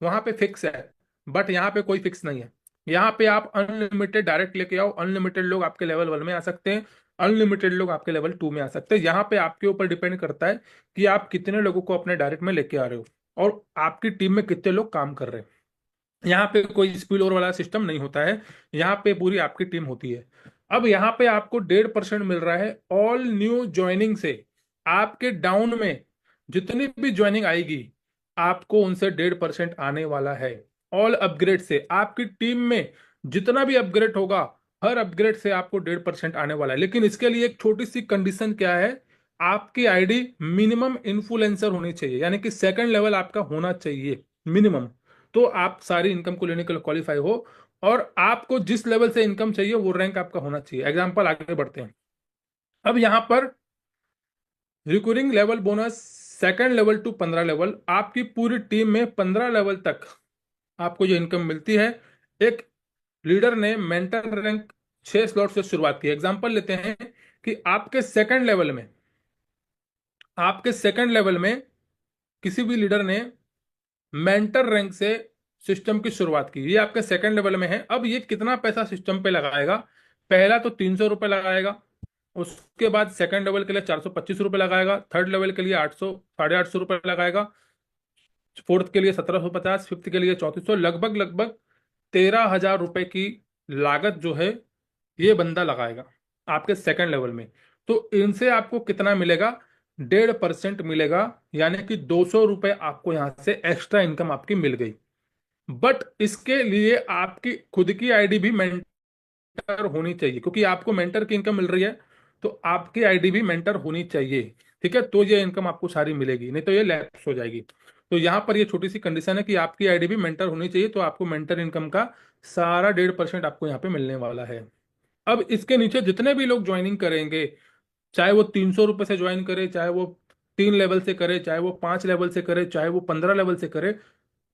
वहां पे फिक्स है। बट यहाँ पे कोई फिक्स नहीं है। यहाँ पे आप अनलिमिटेड डायरेक्ट लेके आओ, अनलिमिटेड लोग आपके लेवल 1 में आ सकते हैं, अनलिमिटेड लोग आपके लेवल 2 में आ सकते हैं। यहाँ पे आपके ऊपर डिपेंड करता है कि आप कितने लोगों को अपने डायरेक्ट में लेके आ रहे हो और आपकी टीम में कितने लोग काम कर रहे हैं। यहाँ पे कोई स्पिल ओवर वाला सिस्टम नहीं होता है, यहाँ पे पूरी आपकी टीम होती है। अब यहाँ पे आपको 1.5% मिल रहा है ऑल न्यू ज्वाइनिंग से। आपके डाउन में जितनी भी ज्वाइनिंग आएगी आपको उनसे 1.5% आने वाला है। ऑल अपग्रेड से आपकी टीम में जितना भी अपग्रेड होगा, हर अपग्रेड से आपको 1.5% आने वाला है। लेकिन इसके लिए एक छोटी सी कंडीशन क्या है, आपकी आईडी मिनिमम इन्फ्लुएंसर होनी चाहिए, यानी कि सेकंड लेवल आपका होना चाहिए मिनिमम। तो आप सारी इनकम को लेने के लिए क्वालिफाई हो, और आपको जिस लेवल से इनकम चाहिए वो रैंक आपका होना चाहिए। एग्जांपल आगे बढ़ते हैं। अब यहां पर recurring level bonus second level to 15 level, आपकी पूरी टीम में 15 लेवल तक आपको जो इनकम मिलती है। एक लीडर ने मेंटर रैंक 6 स्लॉट से शुरुआत की। एग्जांपल लेते हैं कि आपके सेकंड लेवल में किसी भी लीडर ने मेंटर रैंक से सिस्टम की शुरुआत की, ये आपके सेकंड लेवल में है। अब ये कितना पैसा सिस्टम पे लगाएगा, पहला तो 300 रुपये लगाएगा, उसके बाद सेकंड लेवल के लिए 425 रुपये लगाएगा, थर्ड लेवल के लिए 800 850 रुपये लगाएगा, फोर्थ के लिए 1750, फिफ्थ के लिए 3400, लगभग लगभग 13,000 रुपए की लागत जो है ये बंदा लगाएगा आपके सेकंड लेवल में। तो इनसे आपको कितना मिलेगा, 1.5% मिलेगा। यानी कि 200 रुपये आपको यहां से एक्स्ट्रा इनकम आपकी मिल गई। बट इसके लिए आपकी खुद की आईडी भी मेंटर होनी चाहिए, क्योंकि आपको मेंटर की इनकम मिल रही है तो आपकी आईडी भी मेंटर होनी चाहिए। ठीक है, तो ये इनकम आपको सारी मिलेगी, नहीं तो ये लैप्स हो जाएगी। तो यहाँ पर ये छोटी सी कंडीशन है कि आपकी आईडी भी मेंटर होनी चाहिए, तो आपको मेंटर इनकम का सारा 1.5% आपको यहाँ पे मिलने वाला है। अब इसके नीचे जितने भी लोग ज्वाइनिंग करेंगे, चाहे वो 300 रुपये से ज्वाइन करे, चाहे वो 3 लेवल से करे, चाहे वो 5 लेवल से करे, चाहे वो 15 लेवल से करे,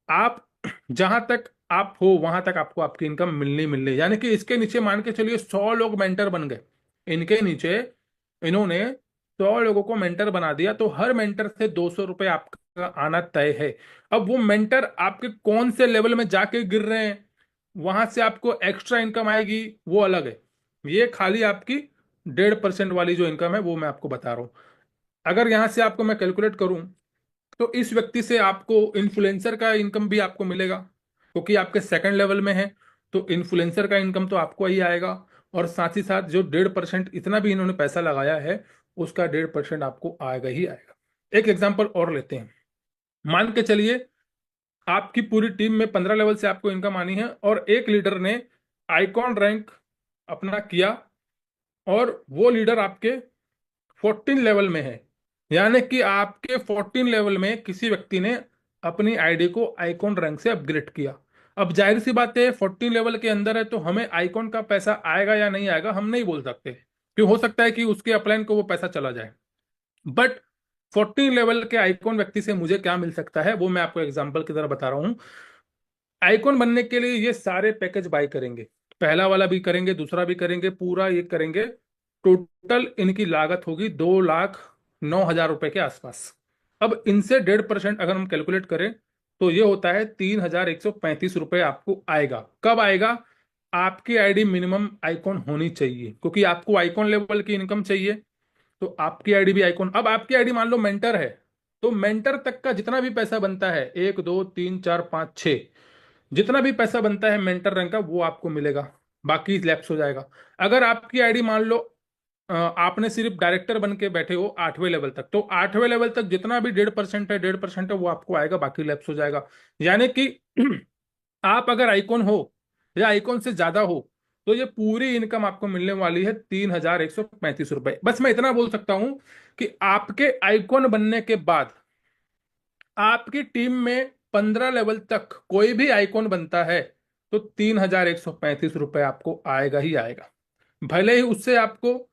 आप जहां तक आप हो वहां तक आपको आपकी इनकम मिलनी मिलनी। यानी कि इसके नीचे मान के चलिए 100 लोग मेंटर बन गए, इनके नीचे इन्होंने 100 लोगों को मेंटर बना दिया, तो हर मेंटर से 200 रुपये आपका आना तय है। अब वो मेंटर आपके कौन से लेवल में जाके गिर रहे हैं, वहां से आपको एक्स्ट्रा इनकम आएगी वो अलग है। ये खाली आपकी 1.5% वाली जो इनकम है वो मैं आपको बता रहा हूं। अगर यहां से आपको मैं कैलकुलेट करूं तो इस व्यक्ति से आपको इन्फ्लुएंसर का इनकम भी आपको मिलेगा, क्योंकि आपके सेकंड लेवल में है, तो इन्फ्लुएंसर का इनकम तो आपको ही आएगा। और साथ ही साथ जो 1.5% इतना भी इन्होंने पैसा लगाया है उसका 1.5% आपको आएगा ही आएगा। एक एग्जांपल और लेते हैं। मान के चलिए आपकी पूरी टीम में 15 लेवल से आपको इनकम आनी है, और एक लीडर ने आइकॉन रैंक अपना किया, और वो लीडर आपके 14 लेवल में है। यानी कि आपके 14 लेवल में किसी व्यक्ति ने अपनी आईडी को आइकॉन रैंक से अपग्रेड किया। अब जाहिर सी बात है 14 लेवल के अंदर है तो हमें आइकॉन का पैसा आएगा या नहीं आएगा हम नहीं बोल सकते। कि हो सकता है कि उसके अपलाइन को वो पैसा चला जाए। बट 14 लेवल के आइकॉन व्यक्ति से मुझे क्या मिल सकता है, वो मैं आपको एग्जांपल की तरह बता रहा हूँ। आइकॉन बनने के लिए ये सारे पैकेज बाय करेंगे, पहला वाला भी करेंगे, दूसरा भी करेंगे, पूरा ये करेंगे। टोटल इनकी लागत होगी 2,09,000 रुपए के आसपास। अब इनसे 1.5% अगर हम कैलकुलेट करें तो ये होता है 3,135 रुपए आपको आएगा। कब आएगा? आपकी आईडी मिनिमम आइकॉन होनी चाहिए, क्योंकि आपको आइकॉन लेवल की इनकम चाहिए। तो आपकी आईडी भी आइकॉन, अब आपकी आईडी मान लो मेंटर है, तो मेंटर तक का जितना भी पैसा बनता है, 1 2 3 4 5 6, जितना भी पैसा बनता है मेंटर रैंक का वो आपको मिलेगा, बाकी लैप्स हो जाएगा। अगर आपकी आईडी मान लो आपने सिर्फ डायरेक्टर बन के बैठे हो 8वें लेवल तक, तो 8वें लेवल तक जितना भी 1.5% है, 1.5% है वो आपको आएगा, बाकी लैप्स हो जाएगा। यानी कि आप अगर आइकॉन हो या आइकॉन से ज्यादा हो, तो ये पूरी इनकम आपको मिलने वाली है 3,135 रुपए। बस मैं इतना बोल सकता हूं कि आपके आइकॉन बनने के बाद आपकी टीम में 15 लेवल तक कोई भी आइकॉन बनता है तो 3,135 रुपए आपको आएगा ही आएगा। भले ही उससे आपको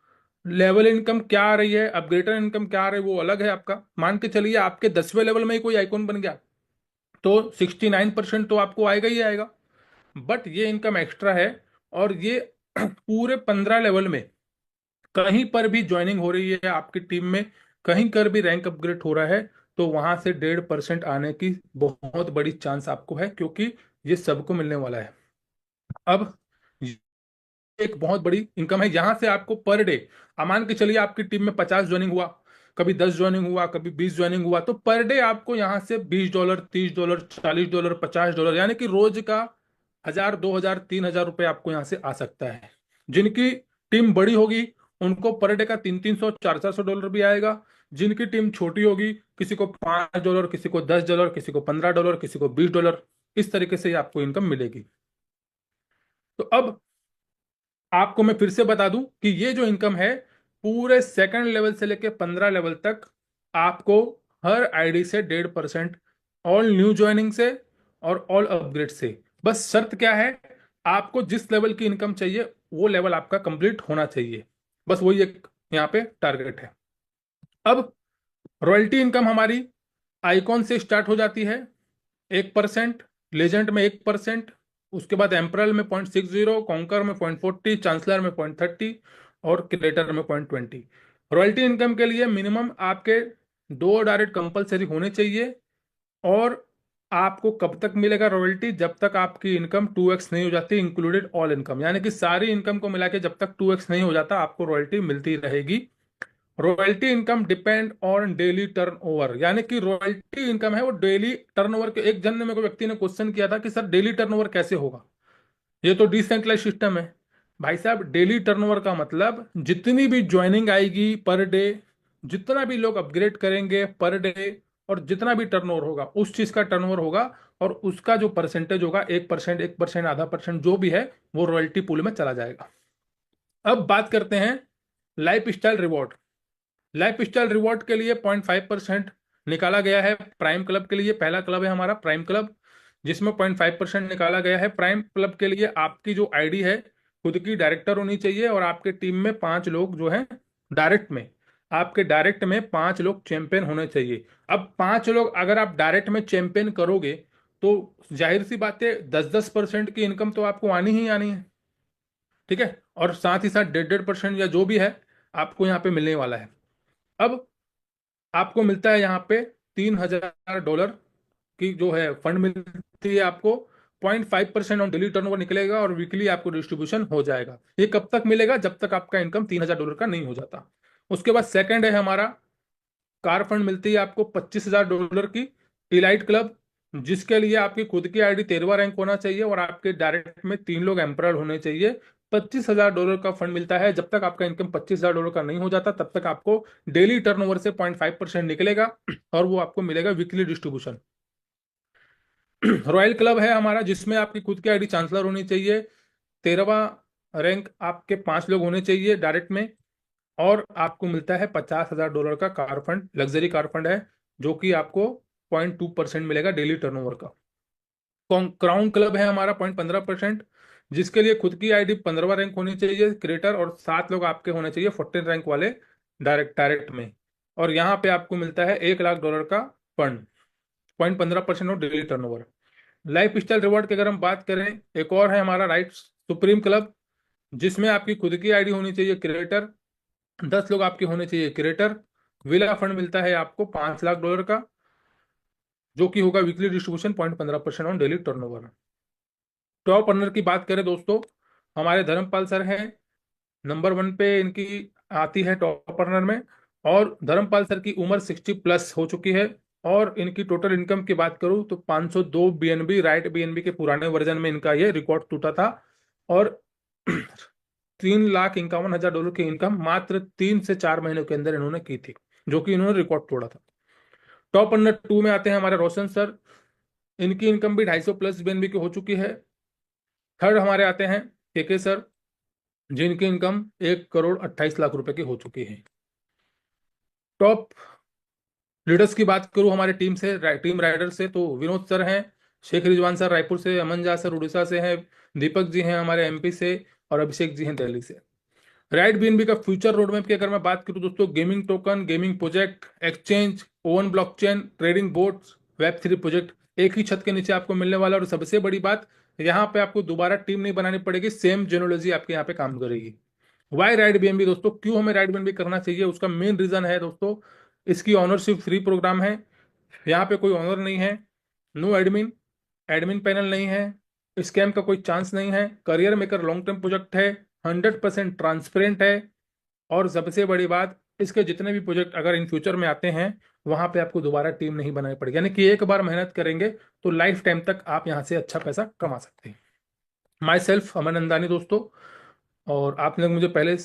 लेवल इनकम क्या आ रही है, अपग्रेडर इनकम क्या आ रही है, वो अलग है आपका। मान के चलिए आपके 10वें लेवल में ही कोई आइकॉन बन गया तो 69% तो आपको आएगा ही आएगा। बट ये इनकम एक्स्ट्रा है। और ये पूरे 15 लेवल में कहीं पर भी ज्वाइनिंग हो रही है आपकी टीम में, कहीं कर भी रैंक अपग्रेड हो रहा है, तो वहां से 1.5% आने की बहुत बड़ी चांस आपको है, क्योंकि ये सबको मिलने वाला है। अब ये एक बहुत बड़ी इनकम है। यहां से आपको पर डे, मान के चलिए आपकी टीम में 50 ज्वाइनिंग हुआ, कभी 10 ज्वाइनिंग हुआ, कभी 20 ज्वाइनिंग हुआ, तो पर डे आपको यहां से $20, $30, $40, $50, यानी कि रोज का 1,000, 2,000, 3,000 रुपये आपको यहां से आ सकता है। जिनकी टीम बड़ी होगी उनको पर डे का 300, 300, 400, 400 डॉलर भी आएगा। जिनकी टीम छोटी होगी, किसी को $5, किसी को $10, किसी को $15, किसी को $20, इस तरीके से ही आपको इनकम मिलेगी। तो अब आपको मैं फिर से बता दूं कि ये जो इनकम है पूरे सेकंड लेवल से लेके 15 लेवल तक आपको हर आईडी से 1.5%, ऑल न्यू ज्वाइनिंग से और ऑल अपग्रेड से। बस शर्त क्या है, आपको जिस लेवल की इनकम चाहिए वो लेवल आपका कंप्लीट होना चाहिए। बस वही एक यहाँ पे टारगेट है। अब रॉयल्टी इनकम हमारी आइकॉन से स्टार्ट हो जाती है 1%, लेजेंड में 1%, उसके बाद एम्परल में 0.60, कॉन्कर में 0.40, चांसलर में 0.30 और क्रिएटर में 0.20। रॉयल्टी इनकम के लिए मिनिमम आपके 2 डायरेक्ट कंपलसरी होने चाहिए। और आपको कब तक मिलेगा रॉयल्टी? जब तक आपकी इनकम 2x नहीं हो जाती, इंक्लूडेड ऑल इनकम, यानी कि सारी इनकम को मिला के जब तक 2x नहीं हो जाता आपको रॉयल्टी मिलती रहेगी। Royalty income depend on daily turnover, यानी कि रॉयल्टी इनकम है वो डेली टर्नओवर के। एक जन ने मेरे को व्यक्ति ने क्वेश्चन किया था कि सर डेली टर्नओवर कैसे होगा, ये तो डिसेंट्रलाइज सिस्टम है। भाई साहब, डेली टर्नओवर का मतलब जितनी भी ज्वाइनिंग आएगी पर डे, जितना भी लोग अपग्रेड करेंगे पर डे, और जितना भी टर्नओवर होगा उस चीज का टर्नओवर होगा, और उसका जो परसेंटेज होगा 1%, 1%, आधा परसेंट जो भी है वो रॉयल्टी पूल में चला जाएगा। अब बात करते हैं life style reward. Life style reward के लिए 0.5% निकाला गया है प्राइम क्लब के लिए। पहला क्लब है हमारा प्राइम क्लब, जिसमें 0.5% निकाला गया है। प्राइम क्लब के लिए आपकी जो आईडी है खुद की डायरेक्टर होनी चाहिए, और आपके टीम में 5 लोग जो हैं डायरेक्ट में, आपके डायरेक्ट में 5 लोग चैंपियन होने चाहिए। अब 5 लोग अगर आप डायरेक्ट में चैंपियन करोगे तो जाहिर सी बात है 10-10% की इनकम तो आपको आनी ही आनी है। ठीक है, और साथ ही साथ 1.5% या जो भी है आपको यहाँ पे मिलने वाला है। अब आपको मिलता है यहाँ पे $3,000 की जो है फंड मिलती है आपको। 0.5% ऑन डेली टर्नओवर निकलेगा और वीकली आपको डिस्ट्रीब्यूशन हो जाएगा। ये कब तक मिलेगा? जब तक आपका इनकम $3,000 का नहीं हो जाता। उसके बाद सेकंड है हमारा कार फंड, मिलती है आपको $25,000 की। इलाइट क्लब, जिसके लिए आपकी खुद की आईडी 13वां रैंक होना चाहिए और आपके डायरेक्ट में 3 लोग एम्परल होने चाहिए। $25,000 का फंड मिलता है। जब तक आपका इनकम $25,000 का नहीं हो जाता तब तक आपको डेली टर्नओवर से 0.5% निकलेगा, और वो आपको मिलेगा वीकली डिस्ट्रीब्यूशन। रॉयल क्लब है हमारा, जिसमें आपकी खुद की आईडी चांसलर होनी चाहिए, 13वां रैंक आपके 5 लोग होने चाहिए डायरेक्ट में, और आपको मिलता है $50,000 का car fund, luxury car fund है, जो कि आपको 0.2% मिलेगा डेली टर्नओवर का। क्राउन क्लब है हमारा 0.15%, जिसके लिए खुद की आईडी 15वां रैंक होनी चाहिए क्रिएटर, और 7 लोग आपके होने चाहिए 14 रैंक वाले डायरेक्ट डायरेक्ट में। और यहाँ पे आपको मिलता है $1 लाख का fund, 0.15% of daily turnover. Life style reward की अगर हम बात करें, एक और है हमारा राइट सुप्रीम क्लब, जिसमें आपकी खुद की आईडी होनी चाहिए क्रिएटर, 10 लोग आपके होने चाहिए क्रिएटर। विला फंड मिलता है आपको $5 लाख का, जो कि होगा weekly distribution 0.15% on daily turnover. Top earner की बात करें दोस्तों, हमारे धर्मपाल सर हैं नंबर 1 पे, इनकी आती है टॉप अर्नर में। और धर्मपाल सर की उम्र 60+ हो चुकी है। और इनकी टोटल इनकम की बात करूं तो 502 बीएनबी, राइट बीएनबी के पुराने वर्जन में इनका ये रिकॉर्ड टूटा था। और $3,51,000 की इनकम मात्र 3 से 4 महीनों के अंदर इन्होंने की थी, जो कि इन्होंने रिकॉर्ड तोड़ा था। टॉप अर्नर 2 में आते हैं हमारे रोशन सर, इनकी इनकम भी 250+ बीएनबी की हो चुकी है। थर्ड हमारे आते हैं केके सर, जिनकी इनकम 1,28,00,000 रुपए की हो चुकी है। टॉप लीडर्स की बात करूं हमारे टीम से, टीम राइडर से, तो विनोद सर हैं, शेख रिजवान सर रायपुर से, अमन झा सर उड़ीसा से हैं, दीपक जी हैं हमारे एमपी से, और अभिषेक जी हैं दिल्ली से। राइट बीएनबी का फ्यूचर रोड मैप की अगर मैं बात करूं दोस्तों, gaming token, gaming project, exchange, oven blockchain, trading boards, web 3 project एक ही छत के नीचे आपको मिलने वाला है। और सबसे बड़ी बात, यहाँ पे आपको दोबारा टीम नहीं बनानी पड़ेगी, सेम जेनोलॉजी आपके यहाँ पे काम करेगी। वाई राइट बीएनबी दोस्तों, क्यों हमें राइट बीएनबी करना चाहिए, उसका मेन रीजन है दोस्तों, इसकी ऑनरशिप फ्री प्रोग्राम है। यहाँ पे कोई ऑनर नहीं है, नो एडमिन, एडमिन पैनल नहीं है, स्कैम का कोई चांस नहीं है, career maker long term project है, 100% ट्रांसपेरेंट है। और सबसे बड़ी बात, इसके जितने भी प्रोजेक्ट अगर इन फ्यूचर में आते हैं, वहां पे आपको दोबारा टीम नहीं बनानी पड़ेगी, यानी कि एक बार मेहनत करेंगे तो लाइफ टाइम तक आप यहाँ से अच्छा पैसा कमा सकते हैं। माई सेल्फ अमन अंदानी दोस्तों, और आपने मुझे पहले